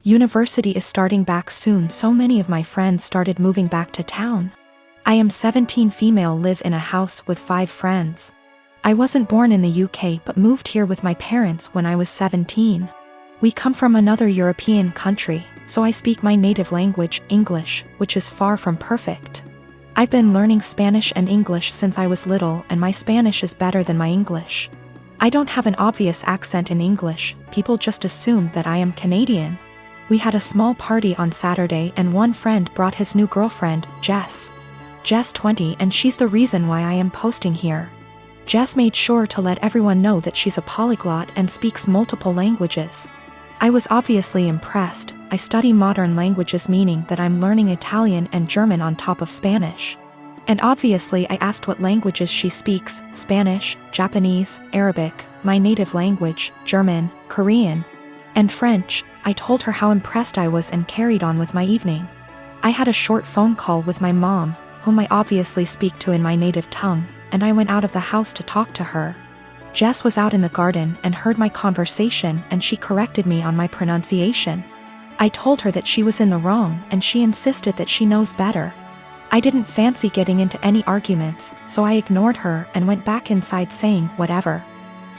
University is starting back soon, so many of my friends started moving back to town. I am 17 female, live in a house with 5 friends. I wasn't born in the UK but moved here with my parents when I was 17. We come from another European country, so I speak my native language, English, which is far from perfect. I've been learning Spanish and English since I was little, and my Spanish is better than my English. I don't have an obvious accent in English, people just assume that I am Canadian. We had a small party on Saturday and one friend brought his new girlfriend, Jess. Jess 20, and she's the reason why I am posting here. Jess made sure to let everyone know that she's a polyglot and speaks multiple languages. I was obviously impressed. I study modern languages, meaning that I'm learning Italian and German on top of Spanish. And obviously I asked what languages she speaks: Spanish, Japanese, Arabic, my native language, German, Korean, and French. I told her how impressed I was and carried on with my evening. I had a short phone call with my mom, whom I obviously speak to in my native tongue, and I went out of the house to talk to her. Jess was out in the garden and heard my conversation, and she corrected me on my pronunciation. I told her that she was in the wrong and she insisted that she knows better. I didn't fancy getting into any arguments, so I ignored her and went back inside saying whatever.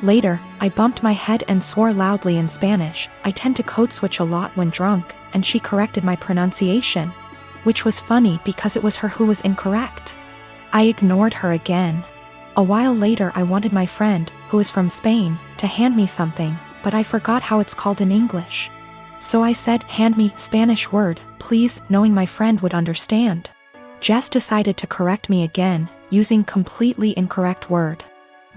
Later, I bumped my head and swore loudly in Spanish. I tend to code switch a lot when drunk, and she corrected my pronunciation, which was funny because it was her who was incorrect. I ignored her again. A while later I wanted my friend, who is from Spain, to hand me something, but I forgot how it's called in English. So I said, "Hand me Spanish word, please," knowing my friend would understand. Jess decided to correct me again, using completely incorrect word.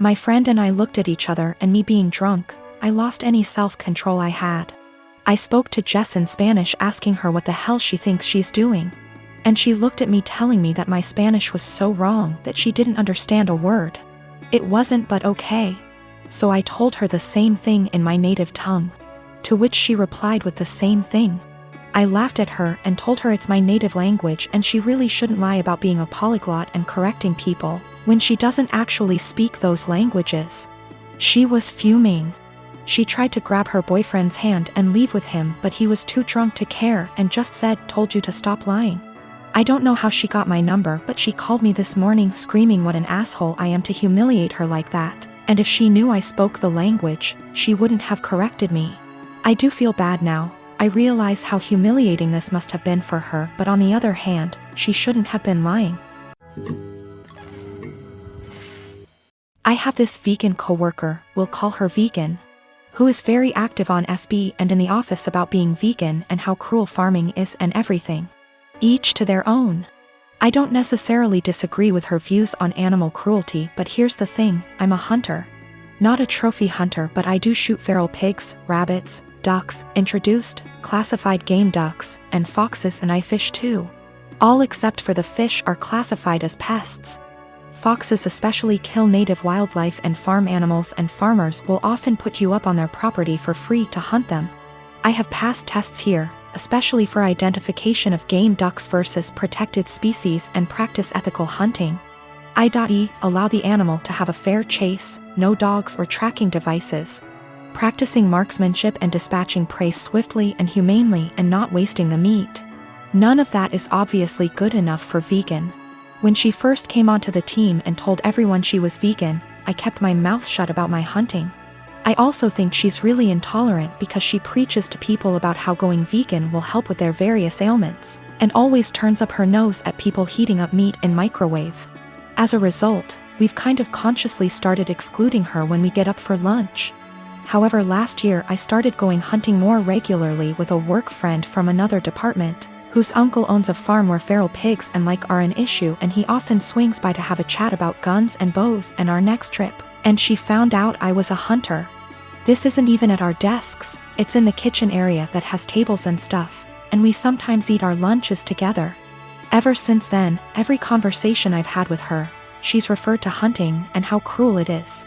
My friend and I looked at each other, and me being drunk, I lost any self-control I had. I spoke to Jess in Spanish asking her what the hell she thinks she's doing. And she looked at me telling me that my Spanish was so wrong that she didn't understand a word. It wasn't, but okay. So I told her the same thing in my native tongue, to which she replied with the same thing. I laughed at her and told her it's my native language and she really shouldn't lie about being a polyglot and correcting people when she doesn't actually speak those languages. She was fuming. She tried to grab her boyfriend's hand and leave with him, but he was too drunk to care and just said, "Told you to stop lying." I don't know how she got my number, but she called me this morning screaming what an asshole I am to humiliate her like that, and if she knew I spoke the language, she wouldn't have corrected me. I do feel bad now. I realize how humiliating this must have been for her, but on the other hand, she shouldn't have been lying. I have this vegan coworker, we'll call her Vegan, who is very active on FB and in the office about being vegan and how cruel farming is and everything. Each to their own. I don't necessarily disagree with her views on animal cruelty, but here's the thing, I'm a hunter. Not a trophy hunter, but I do shoot feral pigs, rabbits, ducks, introduced, classified game ducks, and foxes, and I fish too. All except for the fish are classified as pests. Foxes especially kill native wildlife and farm animals, and farmers will often put you up on their property for free to hunt them. I have passed tests here, especially for identification of game ducks versus protected species, and practice ethical hunting. I.e. allow the animal to have a fair chase, no dogs or tracking devices. Practicing marksmanship and dispatching prey swiftly and humanely and not wasting the meat. None of that is obviously good enough for Vegan. When she first came onto the team and told everyone she was vegan, I kept my mouth shut about my hunting. I also think she's really intolerant because she preaches to people about how going vegan will help with their various ailments, and always turns up her nose at people heating up meat in microwave. As a result, we've kind of consciously started excluding her when we get up for lunch. However, last year I started going hunting more regularly with a work friend from another department, whose uncle owns a farm where feral pigs and like are an issue, and he often swings by to have a chat about guns and bows and our next trip, and she found out I was a hunter. This isn't even at our desks, it's in the kitchen area that has tables and stuff, and we sometimes eat our lunches together. Ever since then, every conversation I've had with her, she's referred to hunting and how cruel it is.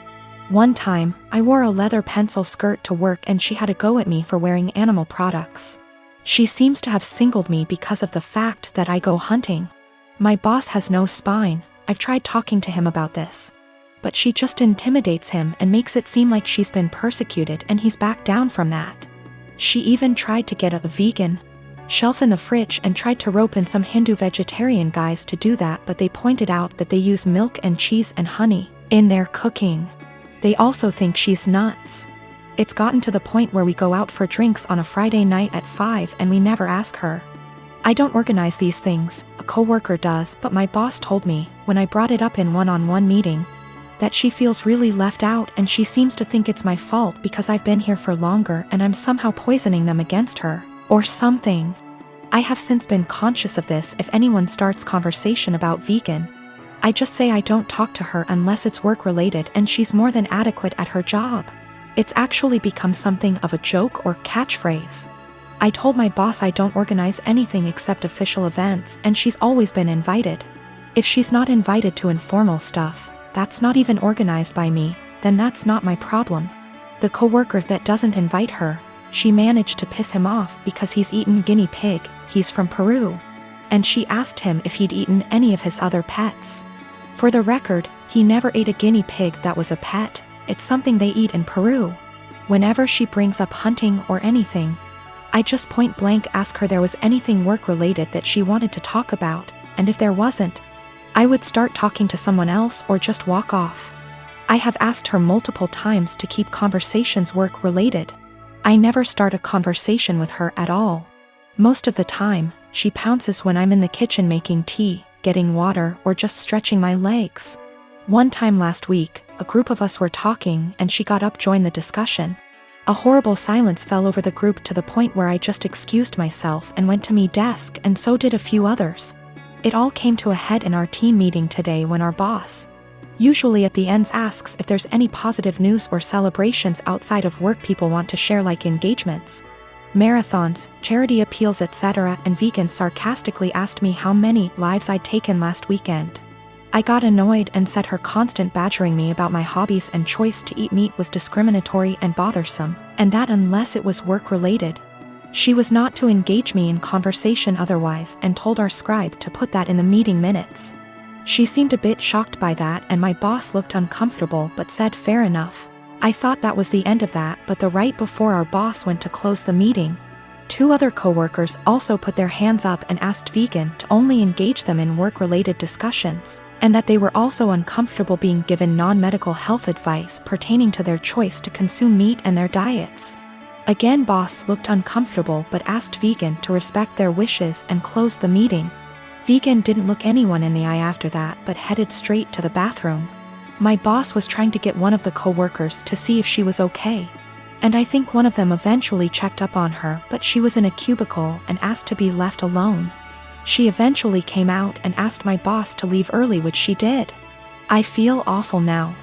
One time, I wore a leather pencil skirt to work and she had a go at me for wearing animal products. She seems to have singled me because of the fact that I go hunting. My boss has no spine. I've tried talking to him about this, but she just intimidates him and makes it seem like she's been persecuted, and he's backed down from that. She even tried to get a vegan shelf in the fridge and tried to rope in some Hindu vegetarian guys to do that, but they pointed out that they use milk and cheese and honey in their cooking. They also think she's nuts. It's gotten to the point where we go out for drinks on a Friday night at 5 and we never ask her. I don't organize these things, a coworker does, but my boss told me, when I brought it up in one-on-one meeting, that she feels really left out and she seems to think it's my fault because I've been here for longer and I'm somehow poisoning them against her, or something. I have since been conscious of this. If anyone starts conversation about vegan, I just say I don't talk to her unless it's work-related and she's more than adequate at her job. It's actually become something of a joke or catchphrase. I told my boss I don't organize anything except official events and she's always been invited. If she's not invited to informal stuff, that's not even organized by me, then that's not my problem. The coworker that doesn't invite her, she managed to piss him off because he's eaten guinea pig, he's from Peru. And she asked him if he'd eaten any of his other pets. For the record, he never ate a guinea pig that was a pet, it's something they eat in Peru. Whenever she brings up hunting or anything, I just point blank ask her there was anything work-related that she wanted to talk about, and if there wasn't, I would start talking to someone else or just walk off. I have asked her multiple times to keep conversations work-related. I never start a conversation with her at all. Most of the time, she pounces when I'm in the kitchen making tea, getting water, or just stretching my legs. One time last week, a group of us were talking and she got up to join the discussion. A horrible silence fell over the group to the point where I just excused myself and went to my desk, and so did a few others. It all came to a head in our team meeting today when our boss, usually at the ends, asks if there's any positive news or celebrations outside of work people want to share, like engagements, marathons, charity appeals, etc., and vegan sarcastically asked me how many lives I'd taken last weekend. I got annoyed and said her constant badgering me about my hobbies and choice to eat meat was discriminatory and bothersome, and that unless it was work-related, she was not to engage me in conversation otherwise, and told our scribe to put that in the meeting minutes. She seemed a bit shocked by that and my boss looked uncomfortable but said fair enough. I thought that was the end of that, but the right before our boss went to close the meeting, 2 other coworkers also put their hands up and asked vegan to only engage them in work-related discussions, and that they were also uncomfortable being given non-medical health advice pertaining to their choice to consume meat and their diets. Again, boss looked uncomfortable but asked vegan to respect their wishes and closed the meeting. Vegan didn't look anyone in the eye after that but headed straight to the bathroom. My boss was trying to get one of the coworkers to see if she was okay, and I think one of them eventually checked up on her, but she was in a cubicle and asked to be left alone. She eventually came out and asked my boss to leave early, which she did. I feel awful now.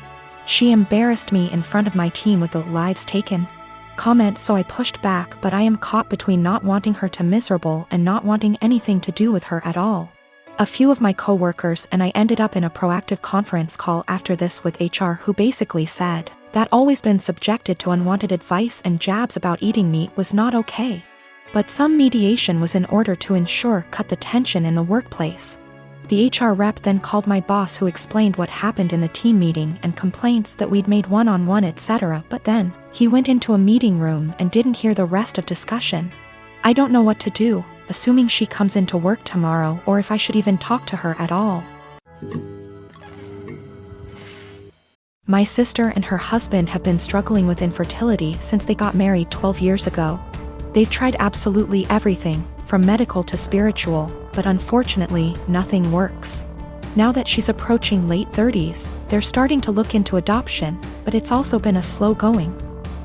She embarrassed me in front of my team with the lives taken comment, so I pushed back, but I am caught between not wanting her to miserable and not wanting anything to do with her at all. A few of my coworkers and I ended up in a proactive conference call after this with HR, who basically said that always been subjected to unwanted advice and jabs about eating meat was not okay. But some mediation was in order to ensure cut the tension in the workplace. The HR rep then called my boss, who explained what happened in the team meeting and complaints that we'd made one-on-one etc., but then he went into a meeting room and didn't hear the rest of discussion. I don't know what to do, assuming she comes into work tomorrow, or if I should even talk to her at all. My sister and her husband have been struggling with infertility since they got married 12 years ago. They've tried absolutely everything, from medical to spiritual, but unfortunately, nothing works. Now that she's approaching late 30s, they're starting to look into adoption, but it's also been a slow going,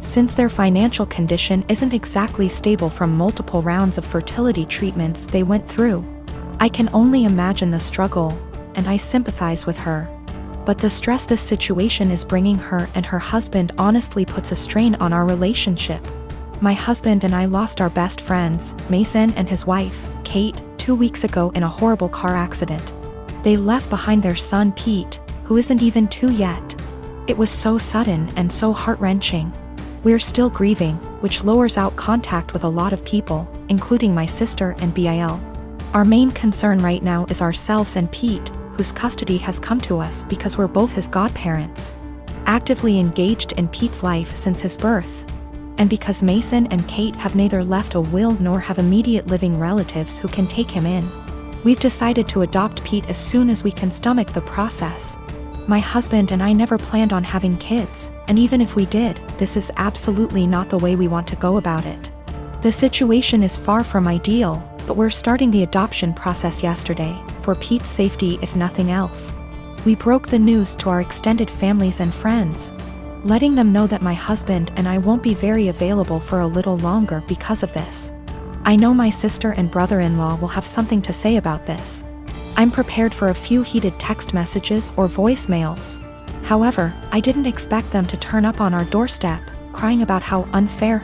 since their financial condition isn't exactly stable from multiple rounds of fertility treatments they went through. I can only imagine the struggle, and I sympathize with her. But the stress this situation is bringing her and her husband honestly puts a strain on our relationship. My husband and I lost our best friends, Mason and his wife, Kate, 2 weeks ago in a horrible car accident. They left behind their son Pete, who isn't even 2 yet. It was so sudden and so heart-wrenching. We're still grieving, which lowers out contact with a lot of people, including my sister and Bil. Our main concern right now is ourselves and Pete, whose custody has come to us because we're both his godparents, actively engaged in Pete's life since his birth. And because Mason and Kate have neither left a will nor have immediate living relatives who can take him in, we've decided to adopt Pete as soon as we can stomach the process. My husband and I never planned on having kids, and even if we did, this is absolutely not the way we want to go about it. The situation is far from ideal, but we're starting the adoption process yesterday, for Pete's safety if nothing else. We broke the news to our extended families and friends, letting them know that my husband and I won't be very available for a little longer because of this. I know my sister and brother-in-law will have something to say about this. I'm prepared for a few heated text messages or voicemails. However, I didn't expect them to turn up on our doorstep, crying about how unfair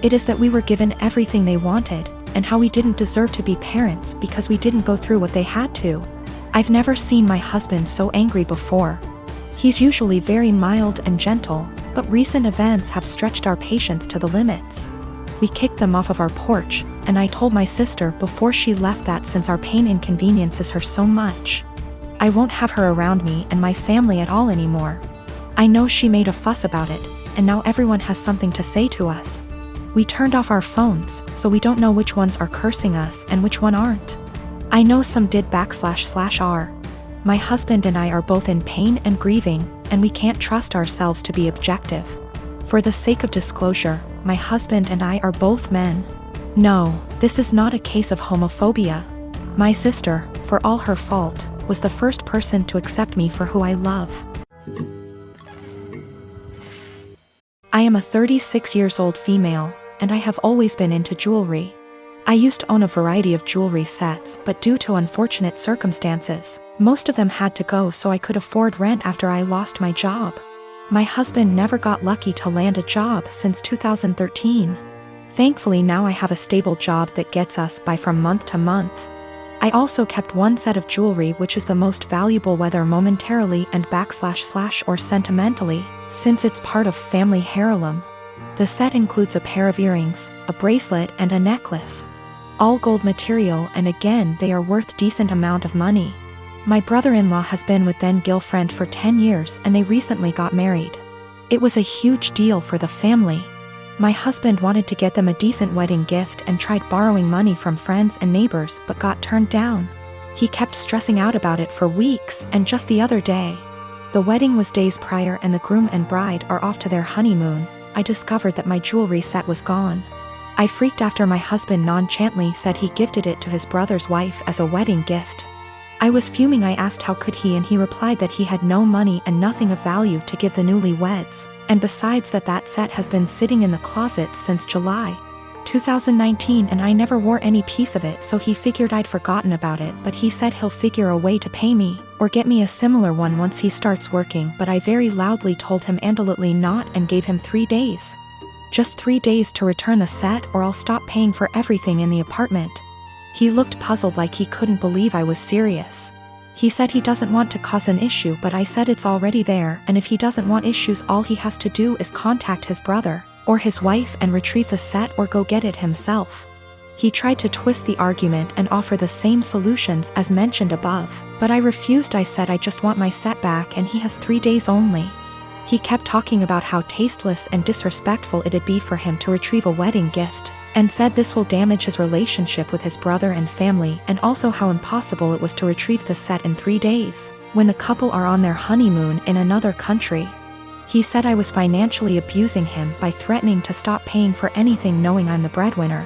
it is that we were given everything they wanted, and how we didn't deserve to be parents because we didn't go through what they had to. I've never seen my husband so angry before. He's usually very mild and gentle, but recent events have stretched our patience to the limits. We kicked them off of our porch, and I told my sister before she left that since our pain inconveniences her so much, I won't have her around me and my family at all anymore. I know she made a fuss about it, and now everyone has something to say to us. We turned off our phones, so we don't know which ones are cursing us and which one aren't. I know some did //are. My husband and I are both in pain and grieving, and we can't trust ourselves to be objective. For the sake of disclosure, my husband and I are both men. No, this is not a case of homophobia. My sister, for all her fault, was the first person to accept me for who I love. I am a 36-year-old female, and I have always been into jewelry. I used to own a variety of jewelry sets, but due to unfortunate circumstances, most of them had to go so I could afford rent after I lost my job. My husband never got lucky to land a job since 2013. Thankfully now I have a stable job that gets us by from month to month. I also kept one set of jewelry which is the most valuable whether momentarily and / or sentimentally, since it's part of family heirloom. The set includes a pair of earrings, a bracelet and a necklace. All gold material, and again they are worth decent amount of money. My brother-in-law has been with then-girlfriend for 10 years and they recently got married. It was a huge deal for the family. My husband wanted to get them a decent wedding gift and tried borrowing money from friends and neighbors but got turned down. He kept stressing out about it for weeks, and just the other day, the wedding was days prior and the groom and bride are off to their honeymoon, I discovered that my jewelry set was gone. I freaked after my husband nonchalantly said he gifted it to his brother's wife as a wedding gift. I was fuming. I asked how could he, and he replied that he had no money and nothing of value to give the newlyweds, and besides that set has been sitting in the closet since July 2019 and I never wore any piece of it, so he figured I'd forgotten about it, but he said he'll figure a way to pay me, or get me a similar one once he starts working, but I very loudly told him absolutely not and gave him 3 days. Just 3 days to return the set or I'll stop paying for everything in the apartment. He looked puzzled like he couldn't believe I was serious. He said he doesn't want to cause an issue, but I said it's already there, and if he doesn't want issues all he has to do is contact his brother or his wife and retrieve the set or go get it himself. He tried to twist the argument and offer the same solutions as mentioned above, but I refused. I said I just want my set back and he has 3 days only. He kept talking about how tasteless and disrespectful it'd be for him to retrieve a wedding gift, and said this will damage his relationship with his brother and family, and also how impossible it was to retrieve the set in 3 days, when the couple are on their honeymoon in another country. He said I was financially abusing him by threatening to stop paying for anything knowing I'm the breadwinner.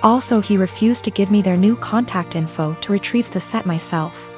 Also, he refused to give me their new contact info to retrieve the set myself.